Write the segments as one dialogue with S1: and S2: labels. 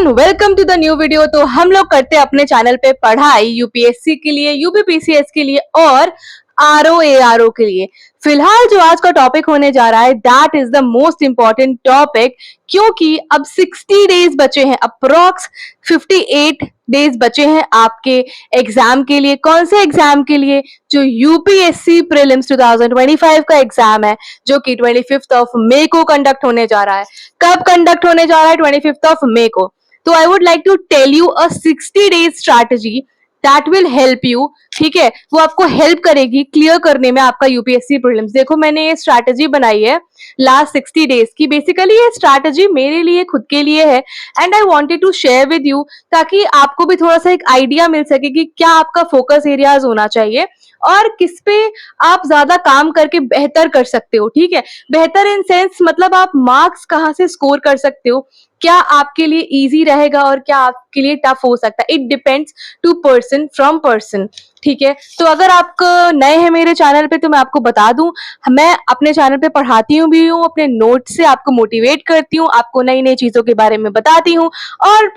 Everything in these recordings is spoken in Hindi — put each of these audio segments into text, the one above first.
S1: Everyone, welcome to the new video. तो हम लोग करते हैं अपने चैनल पे पढ़ाई यूपीएससी के लिए, यूपीपीसीएस के लिए और आरओ एआरओ के लिए। फिलहाल जो आज का टॉपिक होने जा रहा है that is the most important topic, क्योंकि अब 60 डेज बचे हैं, अप्रोक्स 58 डेज बचे हैं आपके एग्जाम के लिए। कौन से एग्जाम के लिए? जो यूपीएससी प्रीलिम्स 2025 का एग्जाम है, जो कि 25 ऑफ मई को कंडक्ट होने जा रहा है। कब कंडक्ट होने जा रहा है? 25 ऑफ मई को। तो I would like to tell you a 60 days strategy that will help you. ठीक है, वो आपको हेल्प करेगी क्लियर करने में आपका यूपीएससी प्रीलिम्स। देखो, मैंने ये स्ट्रैटेजी बनाई है लास्ट 60 डेज की। बेसिकली ये स्ट्रैटेजी मेरे लिए, खुद के लिए है, and I wanted to share with you, ताकि आपको भी थोड़ा सा एक आइडिया मिल सके कि क्या आपका फोकस एरियाज होना चाहिए और किस पे आप ज्यादा काम करके बेहतर कर सकते हो। ठीक है, बेहतर इन सेंस मतलब आप मार्क्स कहाँ से स्कोर कर सकते हो, क्या आपके लिए इजी रहेगा और क्या आपके लिए टफ हो सकता है। It depends to person from person. ठीक है, तो अगर आप नए हैं मेरे चैनल पे तो मैं आपको बता दूं, मैं अपने चैनल पे पढ़ाती हूँ भी हूँ, अपने नोट से आपको मोटिवेट करती हूँ, आपको नई नई चीजों के बारे में बताती हूँ। और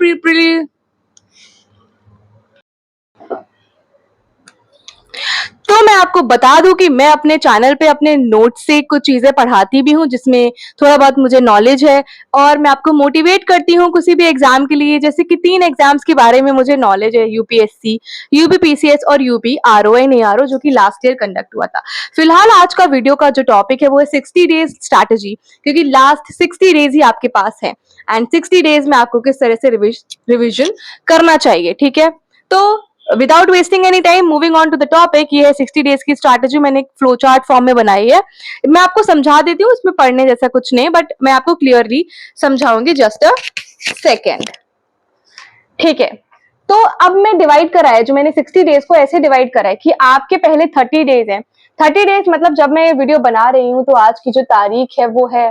S1: तो मैं आपको बता दूं कि मैं अपने चैनल पे अपने नोट से कुछ चीजें पढ़ाती भी हूँ, जिसमें थोड़ा बहुत मुझे नॉलेज है, और मैं आपको मोटिवेट करती हूँ किसी भी एग्जाम के लिए। जैसे कि 3 एग्जाम्स के बारे में मुझे नॉलेज है, यूपीएससी, यूपीपीसीएस और यूपी आरओ एंड एआरओ, जो कि लास्ट ईयर कंडक्ट हुआ था। फिलहाल आज का वीडियो का जो टॉपिक है वो है 60 डेज स्ट्रैटेजी, क्योंकि लास्ट 60 डेज ही आपके पास है एंड 60 डेज में आपको किस तरह से रिविजन करना चाहिए। ठीक है, तो without wasting any time, moving on to the topic. ये है 60 डेज की स्ट्रैटेजी, मैंने एक फ्लो चार्ट फॉर्म में बनाई है। मैं आपको समझा देती हूँ, इसमें पढ़ने जैसा कुछ नहीं, बट मैं आपको क्लियरली समझाऊंगी। Just a second. ठीक है, तो अब मैं डिवाइड करा है, जो मैंने 60 डेज को ऐसे डिवाइड करा है कि आपके पहले 30 डेज है। 30 डेज मतलब जब मैं ये वीडियो बना रही हूँ तो आज की जो तारीख है वो है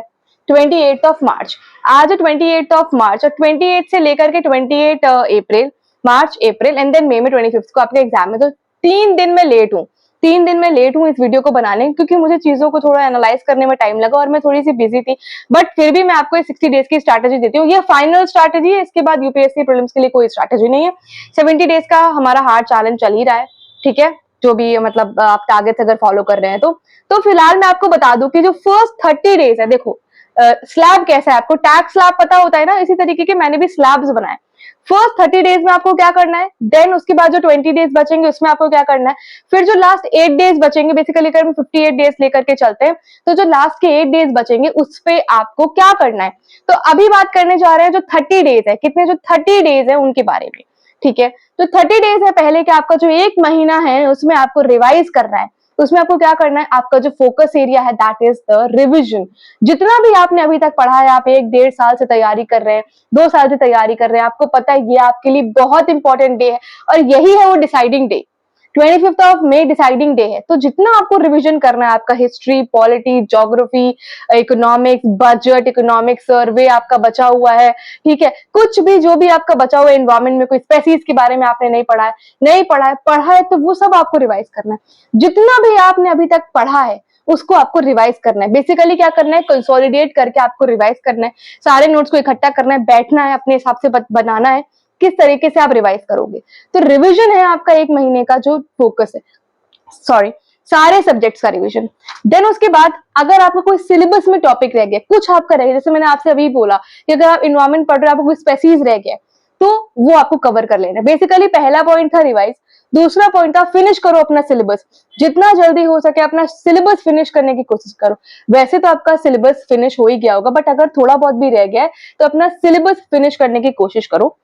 S1: 28 ऑफ मार्च। आज 28 ऑफ मार्च, और 28 से लेकर के 28 अप्रैल, मार्च अप्रैल एंड देन मई में 25 को आपका एग्जाम है। तो 3 दिन में लेट हूँ, 3 दिन में लेट हूँ इस वीडियो को बनाने, क्योंकि मुझे चीजों को थोड़ा एनालाइज करने में टाइम लगा और मैं थोड़ी सी बिजी थी। बट फिर भी मैं आपको 60 डेज की स्ट्रैटेजी देती हूँ। ये फाइनल स्ट्रैटेजी है, इसके बाद यूपीएससी प्रीलिम्स के लिए कोई स्ट्रैटेजी नहीं है। 70 डेज का हमारा हार्ड चैलेंज चल ही रहा है। ठीक है, जो भी मतलब आप टारगेट्स अगर फॉलो कर रहे हैं तो फिलहाल मैं आपको बता दूं कि जो फर्स्ट 30 डेज है, देखो स्लैब कैसा है, आपको टैग स्लैब पता होता है ना, इसी तरीके के मैंने भी स्लैब्स बनाए। फर्स्ट 30 डेज में आपको क्या करना है, देन उसके बाद जो 20 डेज बचेंगे उसमें आपको क्या करना है, फिर जो लास्ट 8 डेज बचेंगे, बेसिकली अगर हम 58 डेज लेकर के चलते हैं, तो जो लास्ट के 8 डेज बचेंगे उस पे आपको क्या करना है। तो अभी बात करने जा रहे हैं जो 30 डेज है, कितने जो 30 डेज है उनके बारे में। ठीक है, तो 30 डेज है पहले कि आपका जो 1 महीना है उसमें आपको रिवाइज करना है। उसमें आपको क्या करना है, आपका जो फोकस एरिया है दैट इज द रिविजन। जितना भी आपने अभी तक पढ़ा है, आप 1-1.5 साल से तैयारी कर रहे हैं, 2 साल से तैयारी कर रहे हैं, आपको पता है ये आपके लिए बहुत इंपॉर्टेंट डे है, और यही है वो deciding day. 25 of May deciding day है। तो जितना आपको रिवीजन करना है, आपका history, polity, geography, economics, budget, economic survey आपका बचा हुआ है। ठीक है, कुछ भी जो भी आपका बचा हुआ है, एनवायरमेंट में कोई स्पेसीज के बारे में आपने नहीं पढ़ा है तो वो सब आपको रिवाइज करना है। जितना भी आपने अभी तक पढ़ा है उसको आपको रिवाइज करना है। बेसिकली क्या करना है, कंसोलिडेट करके आपको रिवाइज करना है, सारे नोट्स को इकट्ठा करना है, बैठना है, अपने हिसाब से बनाना है किस तरीके से आप रिवाइज करोगे। तो रिवीजन है आपका 1 महीने का जो फोकस है, सॉरी सारे सब्जेक्ट्स का रिवीजन। देन उसके बाद अगर आपका कोई सिलेबस में टॉपिक रह गया, कुछ आपका रह गया, जैसे मैंने आपसे अभी बोला कि अगर आप इन्वायरमेंट पढ़ रहे हो, आपको कोई स्पेसीज रह गया, तो वो आपको कवर कर लेना। बेसिकली पहला पॉइंट था रिवाइज, दूसरा पॉइंट था फिनिश करो अपना सिलेबस। जितना जल्दी हो सके अपना सिलेबस फिनिश करने की कोशिश करो। वैसे तो आपका सिलेबस फिनिश हो ही गया होगा, बट अगर थोड़ा बहुत भी रह गया है तो अपना सिलेबस फिनिश करने की कोशिश करो।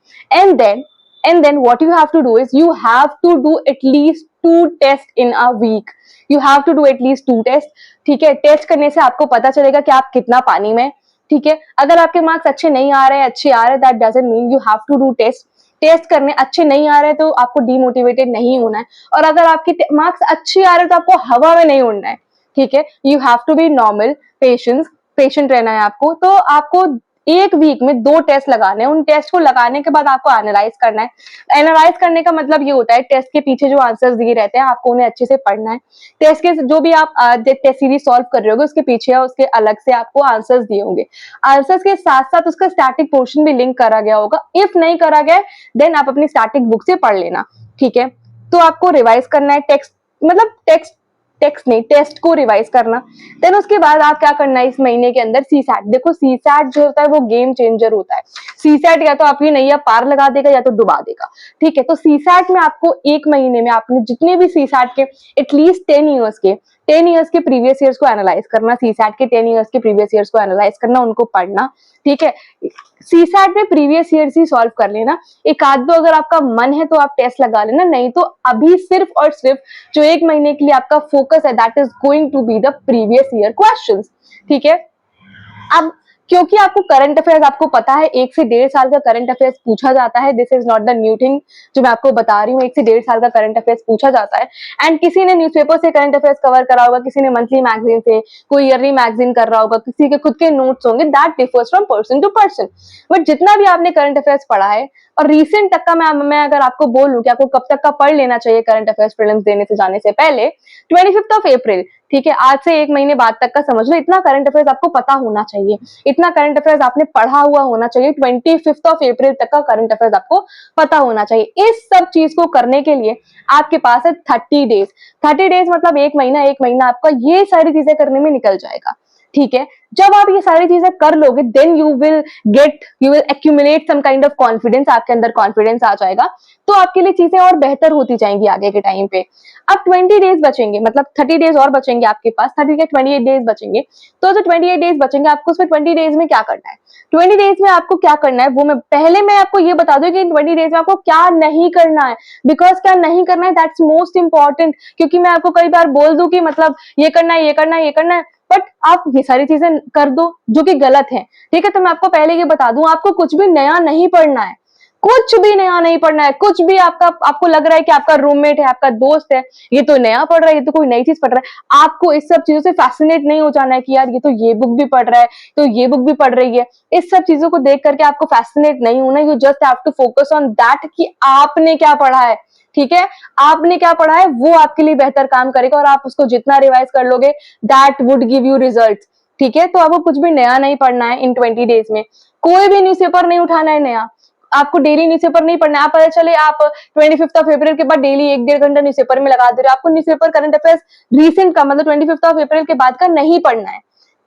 S1: And then what you have to do is you have to do at least 2 tests in a week. You have to do at least 2 tests. ठीक है, टेस्ट करने से आपको पता चलेगा कि आप कितना पानी में। ठीक है, अगर आपके मार्क्स अच्छे नहीं आ रहे हैं, अच्छे आ रहे हैं, that doesn't mean you have to do test. Test करने अच्छे नहीं आ रहे तो आपको डिमोटिवेटेड नहीं होना है, और अगर आपके मार्क्स अच्छे आ रहे तो आपको हवा में नहीं उड़ना है। ठीक है, you have to be normal, patient रहना है आपको। तो आपको एक वीक में 2 टेस्ट लगाने हैं। उन टेस्ट को लगाने के बाद आपको एनालाइज करना है। एनालाइज करने का मतलब ये होता है टेस्ट के पीछे जो आंसर्स दिए रहते हैं आपको उन्हें अच्छे से पढ़ना है। टेस्ट के जो भी आप टेस्ट सीरीज सॉल्व कर रहे होगे उसके पीछे या उसके अलग से आपको आंसर्स दिए होंगे। आंसर्स के साथ साथ उसका स्टैटिक पोर्शन भी लिंक करा गया होगा। इफ नहीं करा गया देन आप अपनी स्टैटिक बुक से पढ़ लेना, ठीक है। तो आपको रिवाइज करना है टेक्स्ट, मतलब टेक्स्ट नहीं, टेस्ट को रिवाइज करना। देन उसके बाद आप क्या करना है इस महीने के अंदर, सीसैट। देखो सीसैट जो होता है वो गेम चेंजर होता है। सीसैट या तो आपकी नैया पार लगा देगा या तो डुबा देगा, ठीक है। तो सीसैट में आपको एक महीने में आपने जितने भी सीसैट के एटलीस्ट 10 इयर्स के प्रीवियस ईयर्स को एनालाइज करना, सीसैट के 10 इयर्स के प्रीवियस ईयर्स को एनालाइज करना, उनको पढ़ना, ठीक है। सीसैट में प्रीवियस ईयर्स ही सॉल्व कर लेना। एक आध दो अगर आपका मन है तो आप टेस्ट लगा लेना, नहीं तो अभी सिर्फ और सिर्फ जो एक महीने के लिए आपका फोकस है that is going to be the previous year questions, ठीक है। अब क्योंकि आपको करंट अफेयर्स आपको पता है 1 से 1.5 साल का करंट अफेयर्स पूछा जाता है, this is not the new thing जो मैं आपको बता रही हूँ, 1 से 1.5 साल का करंट अफेयर्स पूछा जाता है। एंड किसी ने न्यूज़पेपर से करंट अफेयर्स कवर करा होगा, किसी ने मंथली मैगजीन से, कोई ईयरली मैगजीन कर रहा होगा, किसी के खुद के नोट्स होंगे, that differs from person to person. But जितना भी आपने करंट अफेयर्स पढ़ा है और रिसेंट तक का मैं अगर आपको बोलूं कि आपको कब तक का पढ़ लेना चाहिए करंट अफेयर्स प्रीलिम्स देने से जाने से पहले, 25 अप्रैल, ठीक है, आज से एक महीने बाद तक का समझ लो, इतना करंट अफेयर्स आपको पता होना चाहिए, इतना करंट अफेयर्स आपने पढ़ा हुआ होना चाहिए। 25 अप्रैल तक का करंट अफेयर्स आपको पता होना चाहिए। इस सब चीज को करने के लिए आपके पास है 30 डेज। 30 डेज मतलब एक महीना आपका ये सारी चीजें करने में निकल जाएगा, ठीक है। जब आप ये सारी चीजें कर लोगे then you will accumulate some kind of confidence, आपके अंदर कॉन्फिडेंस आ जाएगा, तो आपके लिए चीजें और बेहतर होती जाएंगी आगे के टाइम पे। अब 20 डेज बचेंगे, मतलब 30 डेज और बचेंगे आपके पास, 30 के 28 डेज बचेंगे। तो जो 28 डेज बचेंगे आपको उसमें 20 डेज में क्या करना है, 20 डेज में आपको क्या करना है वो मैं आपको ये बता दूं कि 20 डेज में आपको क्या नहीं करना है, बिकॉज क्या नहीं करना है दैट्स मोस्ट इंपॉर्टेंट। क्योंकि मैं आपको कई बार बोल दूं कि मतलब ये करना है, ये करना है, ये करना है, बट आप ये सारी चीजें कर दो जो कि गलत है, ठीक है। तो मैं आपको पहले ये बता दूं आपको कुछ भी नया नहीं पढ़ना है, कुछ भी नया नहीं पढ़ना है। कुछ भी आपको लग रहा है कि आपका रूममेट है, आपका दोस्त है, ये तो नया पढ़ रहा है, ये तो कोई नई चीज पढ़ रहा है, आपको इस सब चीजों से फैसिनेट नहीं हो जाना है कि यार ये तो ये बुक भी पढ़ रहा है, तो ये बुक भी पढ़ रही है। इस सब चीजों को देख करके आपको फैसिनेट नहीं होना, you just have to focus on that कि आपने क्या पढ़ा है, ठीक है। आपने क्या पढ़ा है वो आपके लिए बेहतर काम करेगा और आप उसको जितना रिवाइज कर लोगे that would give you result, ठीक है। तो आपको कुछ भी नया नहीं पढ़ना है इन 20 डेज में। कोई भी न्यूज़पेपर नहीं उठाना है नया, आपको डेली न्यूज़पेपर नहीं पढ़ना है। आप पता चले आप 25 अप्रैल के बाद डेली 1-1.5 घंटा न्यूज़पेपर में लगा दे रहे हो, आपको न्यूज़पेपर करंट अफेयर्स रीसेंट का मतलब 25 अप्रैल के बाद का नहीं पढ़ना है,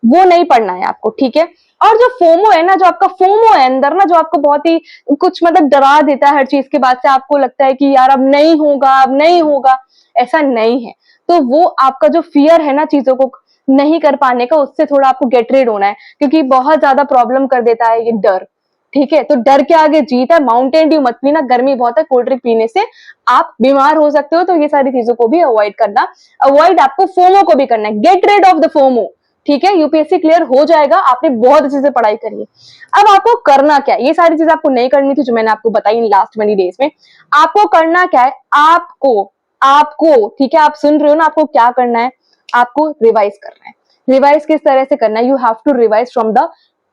S1: वो नहीं पढ़ना है आपको, ठीक है। और जो फोमो है ना, जो आपका फोमो है अंदर ना, जो आपको बहुत ही कुछ मतलब डरा देता है हर चीज के बाद से, आपको लगता है कि यार अब नहीं होगा, अब नहीं होगा, ऐसा नहीं है। तो वो आपका जो फियर है ना चीजों को नहीं कर पाने का, उससे थोड़ा आपको गेट रेड होना है, क्योंकि बहुत ज्यादा प्रॉब्लम कर देता है ये डर, ठीक है। तो डर के आगे जीत है। माउंटेन ड्यू मत पीना, गर्मी बहुत है, कोल्ड ड्रिंक पीने से आप बीमार हो सकते हो। तो ये सारी चीजों को भी अवॉइड करना, अवॉइड आपको फोमो को भी करना है, get rid of the FOMO, ठीक है। यूपीएससी क्लियर हो जाएगा, आपने बहुत अच्छे से पढ़ाई करी है। अब आपको करना क्या है, ये सारी चीज आपको नहीं करनी थी जो मैंने आपको बताई इन लास्ट 20 डेज में। आपको करना क्या है, आपको ठीक है, आप सुन रहे हो ना, आपको क्या करना है, आपको रिवाइज करना है। रिवाइज किस तरह से करना है, you have to revise from the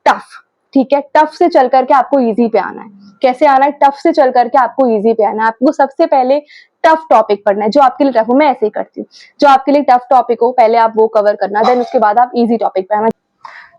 S1: tough, ठीक है। टफ से चल करके आपको इजी पे आना है। कैसे आना है, टफ से चल करके आपको इजी पे आना है। आपको सबसे पहले टफ टॉपिक पढ़ना है, जो आपके लिए टफ हो, मैं ऐसे ही करती हूँ, जो आपके लिए टफ टॉपिक हो पहले आप वो कवर करना, देन उसके बाद आप इजी टॉपिक पे आना।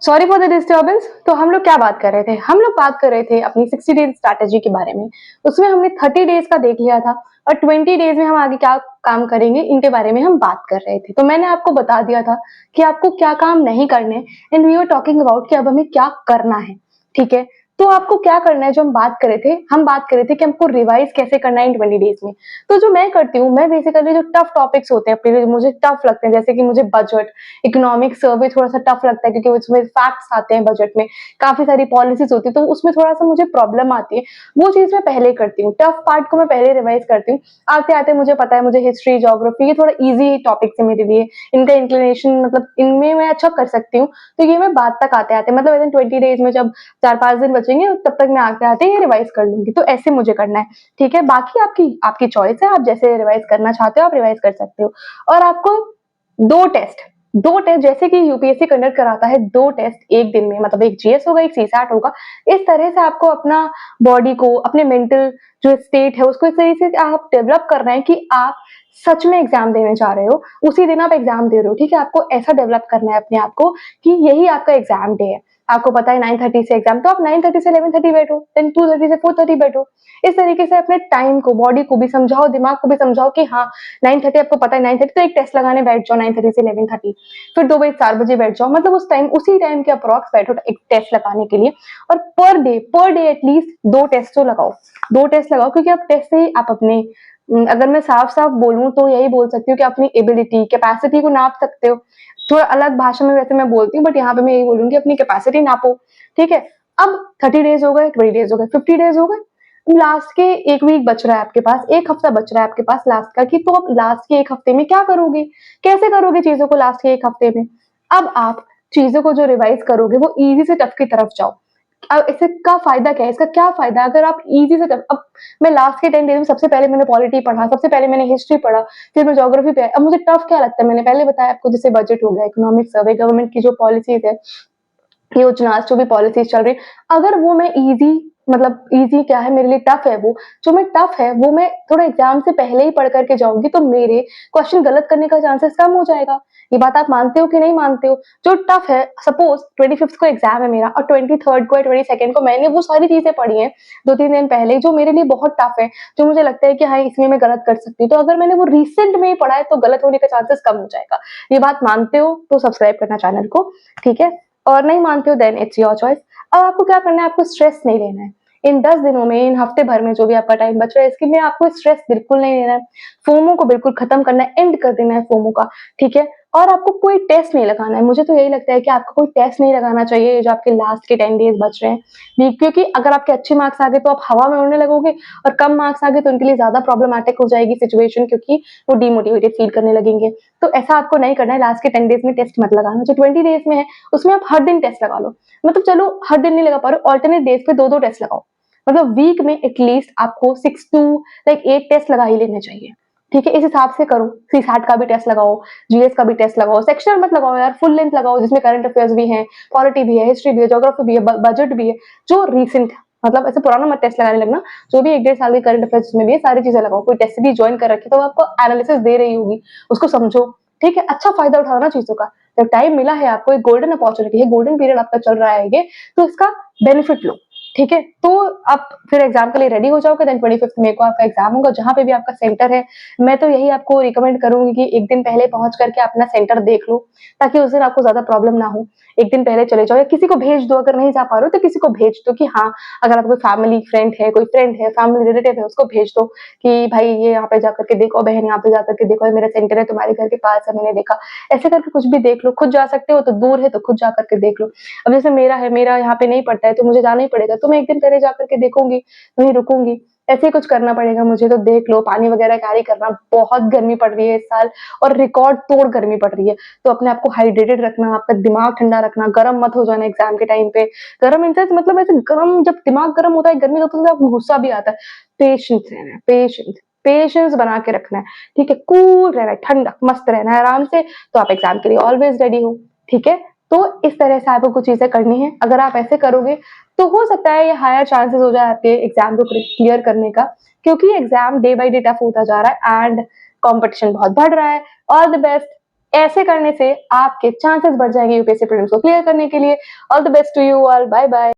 S1: Sorry for the disturbance. तो हम लोग क्या बात कर रहे थे, हम लोग बात कर रहे थे अपनी 60 डेज स्ट्रैटेजी के बारे में। उसमें हमने 30 डेज का देख लिया था और 20 डेज में हम आगे क्या काम करेंगे इनके बारे में हम बात कर रहे थे। तो मैंने आपको बता दिया था कि आपको क्या काम नहीं करने, and we were talking about कि अब हमें क्या करना है, ठीक है। तो आपको क्या करना है, जो हम बात कर रहे थे कि हमको रिवाइज कैसे करना है इन 20 डेज में। तो जो मैं करती हूँ, मैं बेसिकली जो टफ टॉपिक्स होते हैं अपने लिए, मुझे टफ लगते हैं, जैसे कि मुझे बजट, इकोनॉमिक सर्वे थोड़ा सा टफ लगता है, क्योंकि उसमें फैक्ट्स आते हैं, बजट में काफी सारी पॉलिसीज होती है, तो उसमें थोड़ा सा मुझे प्रॉब्लम आती है। वो चीज मैं पहले करती हूँ, टफ पार्ट को मैं पहले रिवाइज करती हूँ। आते आते मुझे पता है, मुझे हिस्ट्री, ज्योग्राफी, ये थोड़ा ईजी टॉपिक्स है मेरे लिए, इनका इंक्लिनेशन मतलब इनमें मैं अच्छा कर सकती हूँ। तो ये मैं बात तक आते आते मतलब 20 डेज में जब 4-5 दिन बचेंगे तब तक मैं आते आते ये रिवाइज कर लूंगी। तो ऐसे मुझे करना है, ठीक है। बाकी आपकी चॉइस है, आप जैसे रिवाइज करना चाहते हो आप रिवाइज कर सकते हो। और आपको 2 टेस्ट 2 टेस्ट जैसे कि यूपीएससी कंडक्ट कराता है 2 टेस्ट एक दिन में, मतलब एक जीएस होगा, एक सीसैट होगा। इस तरह से आपको अपना बॉडी को, अपने मेंटल जो स्टेट है उसको इस तरीके से आप डेवलप कर रहे हैं कि आप सच में एग्जाम देने जा रहे हो, उसी दिन आप एग्जाम दे रहे हो, ठीक है? आपको ऐसा डेवलप करना है अपने आप को कि यही आपका एग्जाम डे है। आपको पता है 9:30 से एग्जाम, तो आप 9:30 से 11:30 बैठो, देन 2:30 से 4:30 बैठो। इस तरीके से अपने टाइम को, बॉडी को भी समझाओ, दिमाग को भी समझाओ कि हाँ 9:30 आपको पता है 9:30, तो एक टेस्ट लगाने बैठ जाओ 9:30 से 11:30, फिर 2 बजे 4 बजे बैठ जाओ, मतलब उस टाइम उसी टाइम के अप्रॉक्स बैठो एक टेस्ट लगाने के लिए। और पर डे एटलीस्ट 2 टेस्ट तो लगाओ, 2 टेस्ट लगाओ, क्योंकि आप टेस्ट से ही आप अपने अगर मैं साफ-साफ बोलूँ तो यही बोल सकती हूँ कि अपनी एबिलिटी, कैपेसिटी को नाप सकते हो। थोड़ा अलग भाषा में वैसे मैं बोलती हूँ, बट यहाँ पे मैं यही बोलूँगी अपनी कैपेसिटी नापो, ठीक है? अब 30 डेज़ हो गए, 20 डेज़ हो गए, 50 डेज़ हो गए, लास्ट के 1 वीक बच रहा है आपके पास, 1 हफ्ता बच रहा है आपके पास लास्ट का, कि तो अब लास्ट के 1 हफ्ते में क्या करोगे? कैसे करोगे चीज़ों को लास्ट के 1 हफ्ते में? अब आप चीज़ों को जो रिवाइज़ करोगे वो ईज़ी से टफ की तरफ जाओ। अब इससे का फ़ायदा क्या है? इसका क्या फ़ायदा है अगर आप ईज़ी से टफ, अब मैं लास्ट के 10 डेज़ में सबसे पहले मैंने पॉलिटी पढ़ा, सबसे पहले मैंने हिस्ट्री पढ़ा, फिर मैं ज्योग्राफी पे आई। अब मुझे टफ क्या लगता है? मैंने पहले बताया आपको, जैसे बजट हो गया, इकोनॉमिक सर्वे, गवर्नमेंट की जो पॉलिसीज़ है, योजना जो भी पॉलिसीज चल रही है, अगर वो मैं इजी, मतलब इजी क्या है मेरे लिए, टफ है वो, जो मैं टफ है वो मैं थोड़ा एग्जाम से पहले ही पढ़ करके जाऊंगी, तो मेरे क्वेश्चन गलत करने का चांसेस कम हो जाएगा। ये बात आप मानते हो कि नहीं मानते हो? जो टफ है, सपोज 25th को एग्जाम है मेरा और 23rd को या 22nd को मैंने वो सारी चीजें पढ़ी हैं 2-3 दिन पहले, जो मेरे लिए बहुत टफ है, जो मुझे लगता है कि हाँ इसमें मैं गलत कर सकती हूँ, तो अगर मैंने वो रिसेंट में ही पढ़ा है तो गलत होने का चांसेस कम हो जाएगा। ये बात मानते हो तो सब्सक्राइब करना चैनल को, ठीक है? और नहीं मानते हो देन इट्स योर चॉइस। अब आपको क्या करना है, आपको स्ट्रेस नहीं लेना है। इन 10 दिनों में, इन हफ्ते भर में जो भी आपका टाइम बच रहा है, इसके में आपको स्ट्रेस बिल्कुल नहीं लेना है। फोमो को बिल्कुल खत्म करना है, एंड कर देना है फोमो का, ठीक है? और आपको कोई टेस्ट नहीं लगाना है। मुझे तो यही लगता है कि आपको कोई टेस्ट नहीं लगाना चाहिए जो आपके लास्ट के 10 डेज बच रहे हैं, क्योंकि अगर आपके अच्छे मार्क्स आ गए तो आप हवा में उड़ने लगोगे, और कम मार्क्स आ गए तो उनके लिए ज्यादा प्रॉब्लमैटिक हो जाएगी सिचुएशन, क्योंकि वो डिमोटिवेटेड फील करने लगेंगे। तो ऐसा आपको नहीं करना है, लास्ट के 10 डेज में टेस्ट मत लगाना। जो 20 डेज में है उसमें आप हर दिन टेस्ट लगा लो, मतलब चलो हर दिन नहीं लगा पा रहे, ऑल्टरनेट डेज पे 2-2 टेस्ट लगाओ, मतलब वीक में एटलीस्ट आपको 6 टू लाइक 8 टेस्ट लगा ही लेने चाहिए, ठीक है? इस हिसाब से करो। सीसैट का भी टेस्ट लगाओ, जीएस का भी टेस्ट लगाओ, सेक्शनल मत लगाओ यार, फुल लेंथ लगाओ जिसमें करंट अफेयर्स भी हैं, पॉलिटी भी है, हिस्ट्री भी है, ज्योग्राफी भी है, बजट भी है, जो रिसेंट है, मतलब ऐसे पुराना मत टेस्ट लगाने लगना। जो भी 1-1.5 साल के करंट अफेयर्स में भी है सारी चीजें लगाओ। कोई टेस्ट भी ज्वाइन कर रखी तो आपको एनालिसिस दे रही होगी, उसको समझो, ठीक है? अच्छा फायदा उठाना चीजों का। जब टाइम मिला है आपको, एक गोल्डन अपॉर्चुनिटी है, गोल्डन पीरियड आपका चल रहा है ये, तो इसका बेनिफिट लो, ठीक है? तो आप फिर एग्जाम के लिए रेडी हो जाओगे, देन 25th मई को आपका एग्जाम होगा, जहां पे भी आपका सेंटर है। मैं तो यही आपको रिकमेंड करूंगी कि एक दिन पहले पहुंच करके अपना सेंटर देख लो, ताकि उस दिन आपको ज्यादा प्रॉब्लम ना हो। एक दिन पहले चले जाओ, या किसी को भेज दो, अगर नहीं जा पा रहे हो तो किसी को भेज दो कि हाँ, अगर आपको फैमिली फ्रेंड है, कोई फ्रेंड है, फैमिली रिलेटिव है, उसको भेज दो कि भाई ये यहाँ पे जाकर के देखो, बहन यहाँ पे जाकर के देखो, ये मेरा सेंटर है तुम्हारे घर के पास है, मैंने देखा। ऐसे करके कुछ भी देख लो, खुद जा सकते हो तो, दूर है तो खुद जा करके देख लो। अब जैसे मेरा है, मेरा यहाँ पे नहीं पड़ता है तो मुझे जाना ही पड़ेगा, तो मैं एक दिन पहले जाकर के देखूंगी, वहीं रुकूंगी। ऐसे ही कुछ करना पड़ेगा मुझे, तो देख लो। पानी वगैरह कैरी करना, बहुत गर्मी पड़ रही है इस साल, और रिकॉर्ड तोड़ गर्मी पड़ रही है, तो अपने आप को हाइड्रेटेड रखना, आपका दिमाग ठंडा रखना, गर्म मत हो जाना एग्जाम के टाइम पे। गर्म इन सेंस मतलब ऐसे गर्म, जब दिमाग गर्म होता है, गर्मी होती है, तो आपको गुस्सा भी आता है। पेशेंस रहना है, पेशेंस बना के रखना है, ठीक है? कूल रहना है, ठंडा मस्त रहना है आराम से, तो आप एग्जाम के लिए ऑलवेज रेडी हो, ठीक है? तो इस तरह से आपको कुछ चीजें करनी है। अगर आप ऐसे करोगे तो हो सकता है ये हायर चांसेस हो जाए आपके एग्जाम को क्लियर करने का, क्योंकि exam day by day tough होता जा रहा है एंड कंपटीशन बहुत बढ़ रहा है। All the best. ऐसे करने से आपके चांसेस बढ़ जाएंगे यूपीएससी प्रीलिम्स को क्लियर करने के लिए। All the best to you all, bye bye.